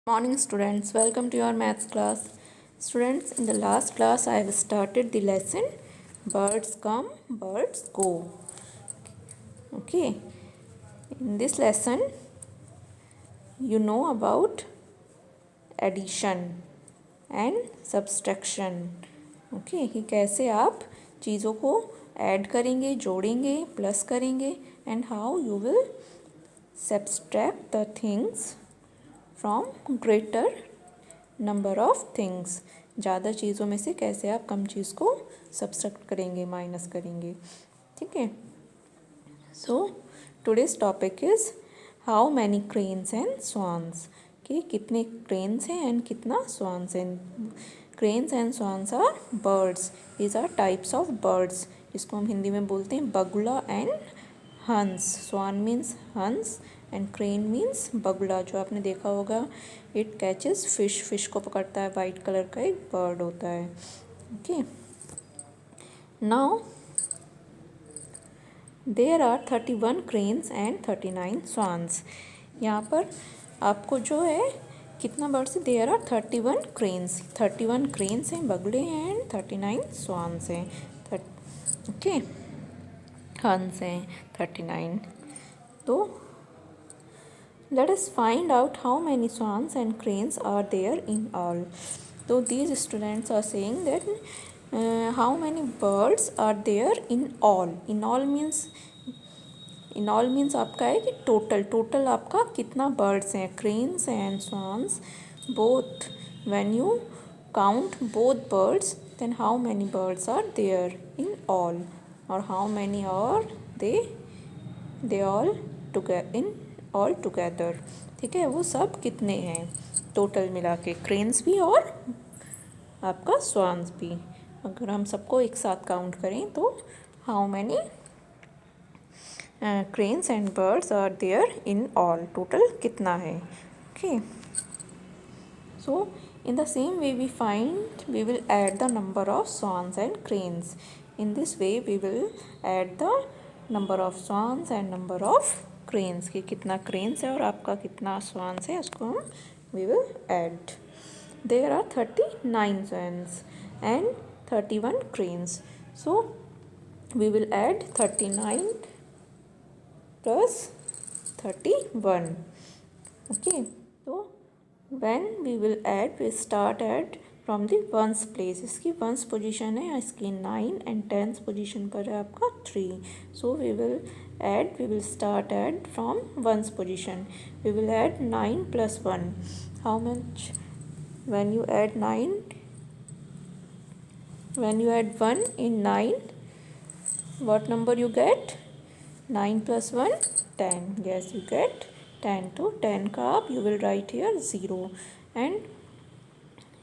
Morning students, welcome to your maths class. Students, in the last class I have started the lesson birds come, birds go. Okay, in this lesson you know about addition and subtraction. Okay, कि कैसे आप चीज़ों को add करेंगे, जोड़ेंगे, plus करेंगे and how you will subtract the things from greater number of things. ज़्यादा चीज़ों में से कैसे आप कम चीज़ को सब्सट्रैक्ट करेंगे, माइनस करेंगे। ठीक है। So today's topic is how many cranes and swans, कि कितने क्रेन्स हैं एंड कितना स्वान्स हैं। Cranes and swans are birds, these are types of birds, जिसको हम हिंदी में बोलते हैं बगुला एंड हंस। स्वान मीन्स हंस एंड क्रेन मीन्स बगुला। जो आपने देखा होगा, इट कैचेस फिश, फिश को पकड़ता है, वाइट कलर का एक बर्ड होता है। Okay, now there are 31 cranes and 39 swans. यहाँ पर आपको जो है कितना बर्ड्स है, देयर आर 31 क्रेन्स, 31 क्रेन्स हैं, बगुले हैं, एंड 39 स्वान्स हैं। ओके, हंस हैं 39। तो let us find out how many swans and cranes are there in all. So these students are saying that how many birds are there in all. In all means आपका है कि total आपका कितना birds हैं, cranes and swans both. When you count both birds, then how many birds are there in all, or how many are they all together in all together. ठीक है, वो सब कितने हैं टोटल मिला के, क्रेन्स भी और आपका स्वान्स भी। अगर हम सबको एक साथ काउंट करें तो how many cranes and birds are there in all, total कितना है। ओके, सो in the same way we will add the number of swans and cranes. In this way we will add the number of swans and number of cranes, कि कितना cranes है और आपका कितना swans है, उसको हम we will add. There are 39 swans and 31 cranes, so we will add 39 plus 31. Okay, so when we will add, we start add from the ones place. इसकी ones position है, इसकी 9 and 10th position पर है आपका 3. So we will start add from ones position. We will add 9 plus 1. How much? When you add 1 in 9, what number you get? 9 plus 1, 10. Yes, you get 10. तो 10 का आप you will write here 0 and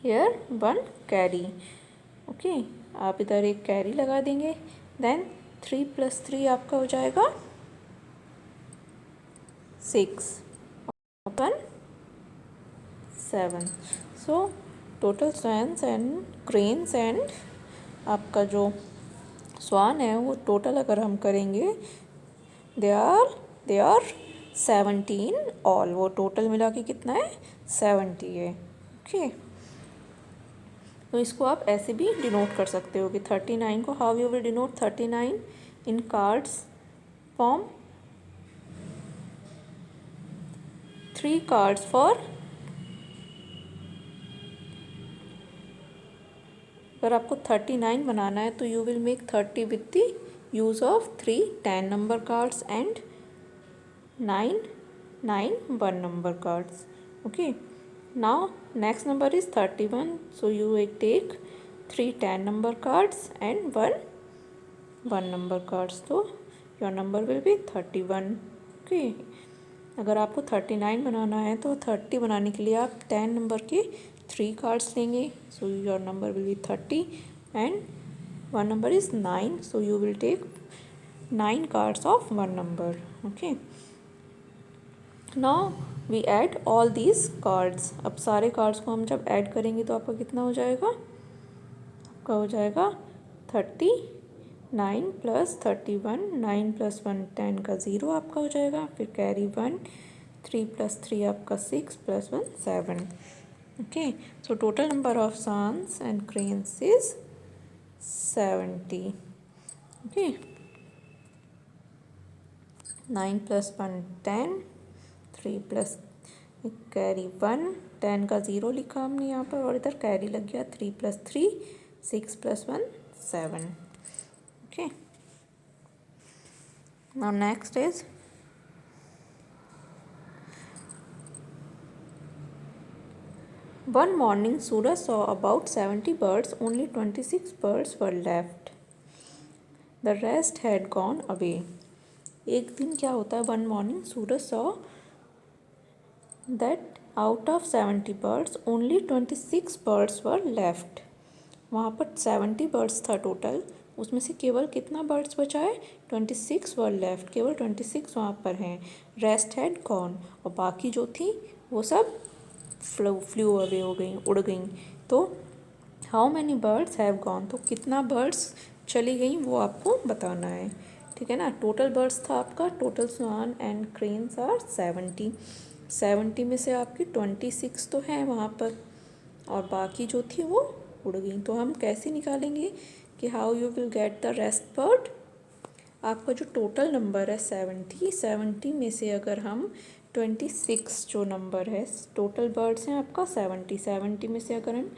here 1 carry. Okay, आप इधर एक carry लगा देंगे। Then 3 plus 3 आपका हो जाएगा 6, 1 7. So total swans and cranes and आपका जो स्वान है वो टोटल अगर हम करेंगे दे आर 17 ऑल, वो टोटल मिला के कितना है 70 है। ओके, तो इसको आप ऐसे भी डिनोट कर सकते हो कि 39 को how you will denote 39 in cards form 3 cards for, अगर आपको 39 बनाना है तो you will make 30 with the use of 3 10 number cards and 9 1 number cards. Okay, now next number is 31, so you will take 3 10 number cards and 1 number cards, so your number will be 31. Okay, अगर आपको 39 बनाना है तो 30 बनाने के लिए आप 10 number के 3 cards लेंगे, so your number will be 30 and 1 number is 9, so you will take 9 cards of 1 number. Okay, now we add all these cards. अब सारे कार्ड्स को हम जब ऐड करेंगे तो आपका कितना हो जाएगा, आपका हो जाएगा 39 प्लस 31, 9 प्लस 1 10 का 0 आपका हो जाएगा, फिर कैरी 1 3 + 3 आपका 6 + 1 7. Okay, so total number of swans and cranes is 70. Okay, 9 + 1 10, 3 plus carry 1, 10 का 0 लिखा हमने यहाँ पर और इधर कैरी लग गया 3 + 3 6 + 1 7. Okay, now next is one morning Suraj saw about 70 birds, only 26 birds were left. The rest had gone away. एक दिन क्या होता है, one morning Suraj saw that out of 70 birds only 26 birds were left. वहाँ पर 70 birds था total, उसमें से केवल कितना बर्ड्स बचा है, 26 वर लेफ्ट. केवल 26 वहाँ पर हैं. रेस्ट हैड गॉन, और बाकी जो थी वो सब फ्लू अवे हो गई, उड़ गई. तो how many birds have gone, तो कितना बर्ड्स चली गई वो आपको बताना है. ठीक है ना. टोटल बर्ड्स था आपका, total swan and cranes are 70. 70 में से आपकी 26 तो हैं वहाँ पर, और बाकी जो थी वो उड़ गई. तो हम कैसे निकालेंगे कि how you will get the rest bird. आपका जो टोटल नंबर है 70 में से अगर हम 26 जो नंबर है, टोटल बर्ड्स हैं आपका 70 में से अगर हम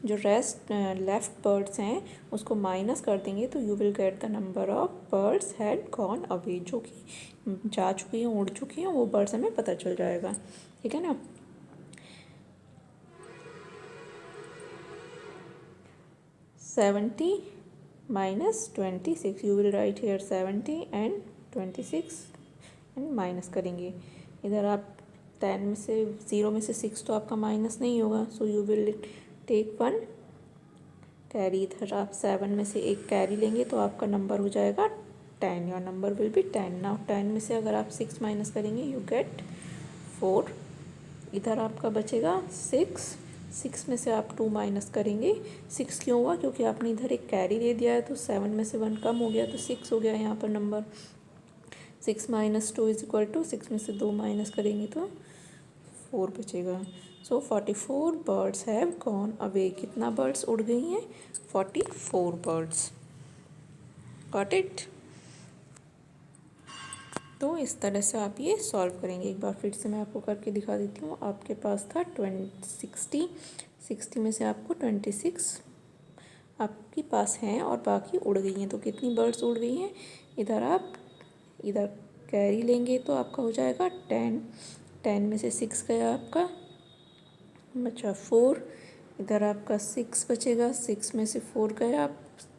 जो रेस्ट लेफ्ट बर्ड्स हैं उसको माइनस कर देंगे तो you will get the number of birds had gone away, जो कि जा चुकी हैं, उड़ चुकी हैं, वो बर्ड्स हमें पता चल जाएगा. ठीक है ना. 70 minus 26, you will write here 70 and 26 and minus करेंगे. इधर आप 10 में से 0 में से 6 तो आपका माइनस नहीं होगा, so you will take 1 carry. इधर आप 7 में से एक कैरी लेंगे तो आपका नंबर हो जाएगा 10. Your number will be 10. Now 10 में से अगर आप 6 माइनस करेंगे यू गेट 4. इधर आपका बचेगा 6 में से आप 2 माइनस करेंगे. 6 क्यों हुआ, क्योंकि आपने इधर एक कैरी दे दिया है, तो 7 में से 1 कम हो गया तो 6 हो गया यहाँ पर नंबर. 6 - 2 = 6 में से 2 माइनस करेंगे तो 4 बचेगा. सो 44 बर्ड्स हैव गॉन अवे. कितना बर्ड्स उड़ गई हैं, 44 बर्ड्स. Got it. तो इस तरह से आप ये सॉल्व करेंगे. एक बार फिर से मैं आपको करके दिखा देती हूँ. आपके पास था 60 में से आपको 26 आपके पास हैं और बाकी उड़ गई हैं. तो कितनी बर्ड्स उड़ गई हैं, इधर कैरी लेंगे तो आपका हो जाएगा 10 में से 6 गया आपका, बचा 4. इधर आपका 6 बचेगा, 6 में से 4 गया,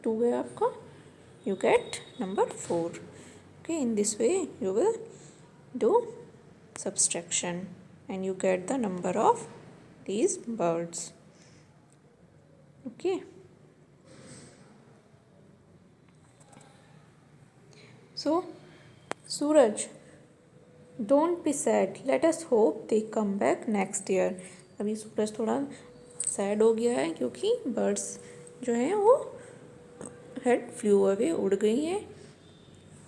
2 गया आपका, you get number 4. Okay, in this way you will do subtraction and you get the number of these birds. Okay, so Suraj, don't be sad, let us hope they come back next year. अभी सूरज थोड़ा sad हो गया है क्योंकि birds जो हैं वो head flu away, उड़ गई हैं.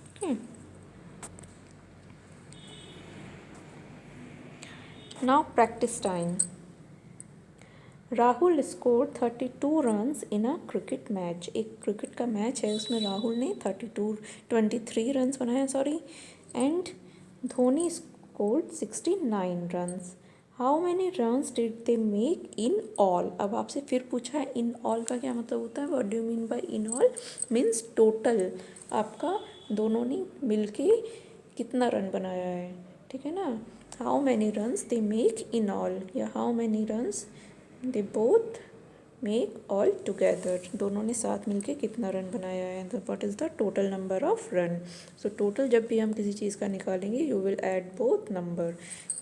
Okay. Now practice time. Rahul score 32 runs in a cricket match. एक क्रिकेट का मैच है, उसमें राहुल ने 23 रन्स बनाए sorry, and Dhoni scored 69 runs. How many runs did they make in all. अब आपसे फिर पूछा है इन ऑल का क्या मतलब होता है. What do you mean by in all, means total आपका दोनों ने मिलके कितना रन बनाया है. ठीक है ना. How many runs they make in all, या how many runs they both make all together. दोनों ने साथ मिलके कितना रन बनाया है. तो what is the total number of run. So total जब भी हम किसी चीज़ का निकालेंगे you will add both number.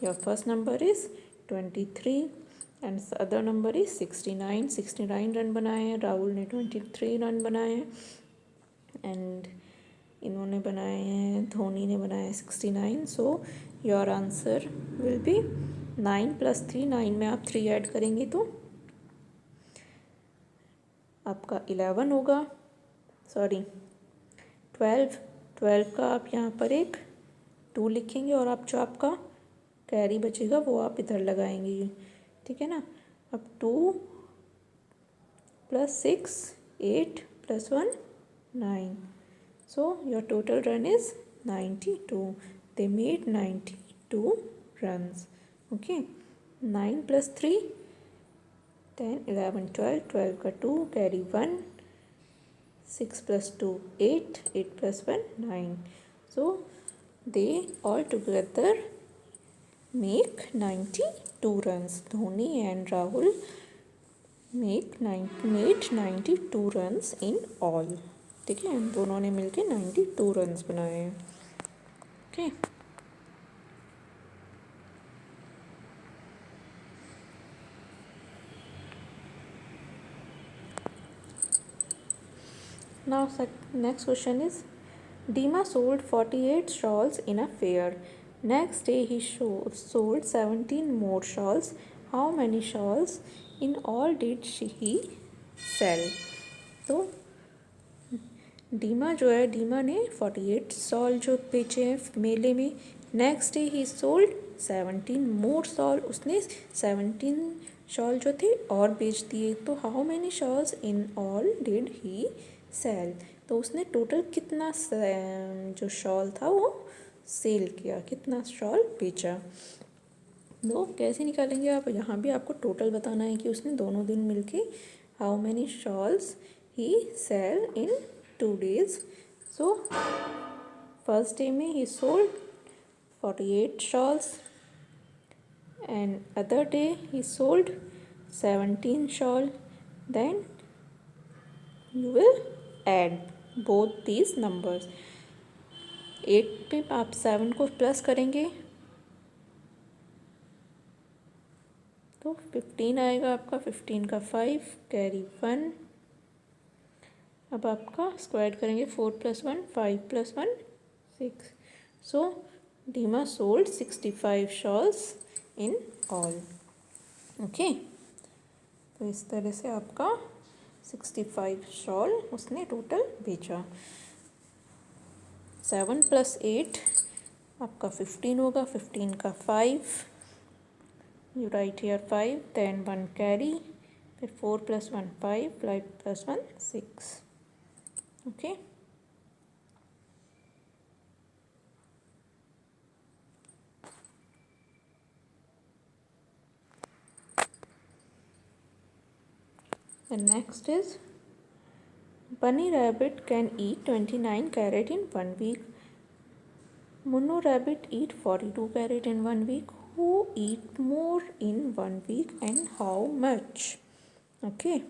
Your first number is 23 and other number is 69. 69 run बनाए हैं, राहुल ने 23 रन बनाए हैं, एंड इन्होंने बनाए हैं, धोनी ने बनाए हैं 69. So your answer will be 9 + 3. 9 में आप 3 ऐड करेंगे तो आपका 11 होगा, सॉरी 12 का आप यहाँ पर एक 2 लिखेंगे और आप जो आपका कैरी बचेगा वो आप इधर लगाएंगे, ठीक है ना। अब 2 + 6 8 + 1 9, so your total run is 92. They made 92 runs. Okay, 9 + 3 10 11 12, 12 का 2 carry 1, 6 + 2 8, 8 + 1 9, so they all together make 92 runs. Dhoni and Rahul made 92 runs in all. ठीक है, दोनों ने मिलके 92 रन्स बनाए हैं। Okay, now next question is, Dima sold 48 shawls in a fair. Next day he sold 17 more shawls. How many shawls in all did he sell? तो डीमा जो है, डीमा ने 48 शॉल जो बेचे हैं मेले में। Next day he sold 17 more shawl, उसने 17 शॉल जो थे और बेच दिए। तो how many shawls in all did he sell? तो उसने टोटल कितना जो शॉल था वो सेल किया, कितना शॉल बेचा। तो कैसे निकालेंगे आप, यहाँ भी आपको टोटल बताना है कि उसने दोनों दिन मिलके how many shawls he sell in 2 days. So first day में he sold 48 shawls and other day he sold 17 shawl. Then you will add both these numbers. 8 पे आप 7 को प्लस करेंगे तो 15 आएगा आपका। 15 का 5 कैरी 1। अब आपका स्क्वायर करेंगे, 4 + 1 5 + 1 6, so Dima sold 65 shawls in all. Okay, तो इस तरह से आपका 65 शॉल उसने टोटल बेचा। 7 + 8 आपका 15 होगा। 15 का 5, you right here 5, then 1 carry, फिर 4 + 1 5, 5 + 1 6। Okay, the next is, Bunny rabbit can eat 29 carrot in 1 week. Munnu rabbit eat 42 carrot in 1 week. Who eat more in 1 week and how much? Okay,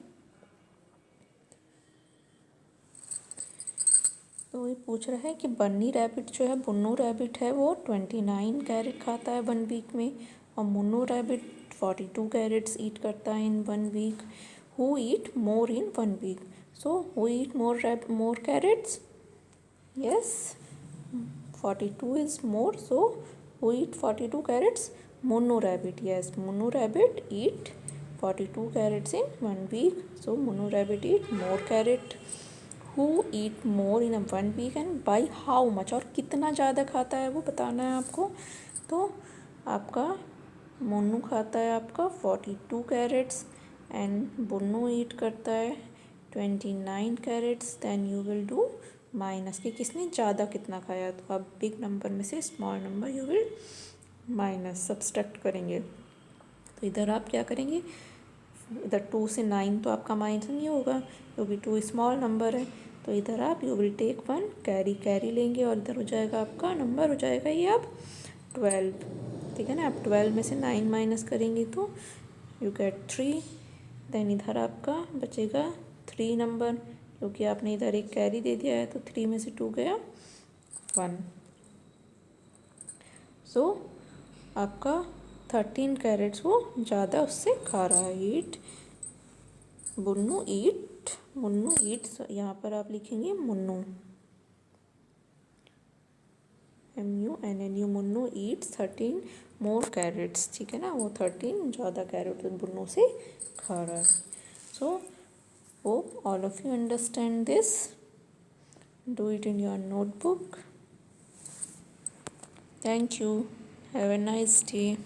तो ये पूछ रहा है कि बन्नी rabbit जो है, Bunnu rabbit है, वो 29 कैरेट खाता है 1 वीक में, और मुन्नू रैबिट 42 कैरेट्स ईट करता है in 1 week. Who eat more in 1 week? So who eat more carrots? Yes, 42 is more, so who eat 42 carrots? Munnu rabbit. Yes, Munnu rabbit eat 42 carrots in 1 week, so Munnu rabbit eat more carrot. Who eat more in 1 week and by how much? और कितना ज़्यादा खाता है वो बताना है आपको। तो आपका मुन्नू खाता है आपका 42 कैरेट्स एंड बुन्नू ईट करता है 29 carrots. Then you will do minus कि किसने ज़्यादा कितना खाया। तो आप बिग नंबर में से small number you will minus subtract करेंगे। तो इधर आप क्या करेंगे, इधर 2 से 9 तो आपका माइनस नहीं होगा क्योंकि 2 स्मॉल नंबर है। तो इधर आप यू विल टेक 1 कैरी लेंगे और इधर हो जाएगा आपका नंबर हो जाएगा ये आप 12, ठीक है ना। आप 12 में से 9 माइनस करेंगे तो यू गेट 3। देन इधर आपका बचेगा 3 नंबर क्योंकि आपने इधर एक कैरी दे दिया है, तो 3 में से 2 गया 1। सो आपका 13 कैरेट्स वो ज़्यादा उससे खा रहा है। ईट मुन्नू ईट, यहाँ पर आप लिखेंगे मुन्नू, MUNNU, मुन्नू ईट 13 मोर कैरेट्स, ठीक है ना। वो 13 ज़्यादा कैरेट मुन्नू से खा रहा है। So hope all of you understand this, do it in your notebook. Thank you. Have a nice day.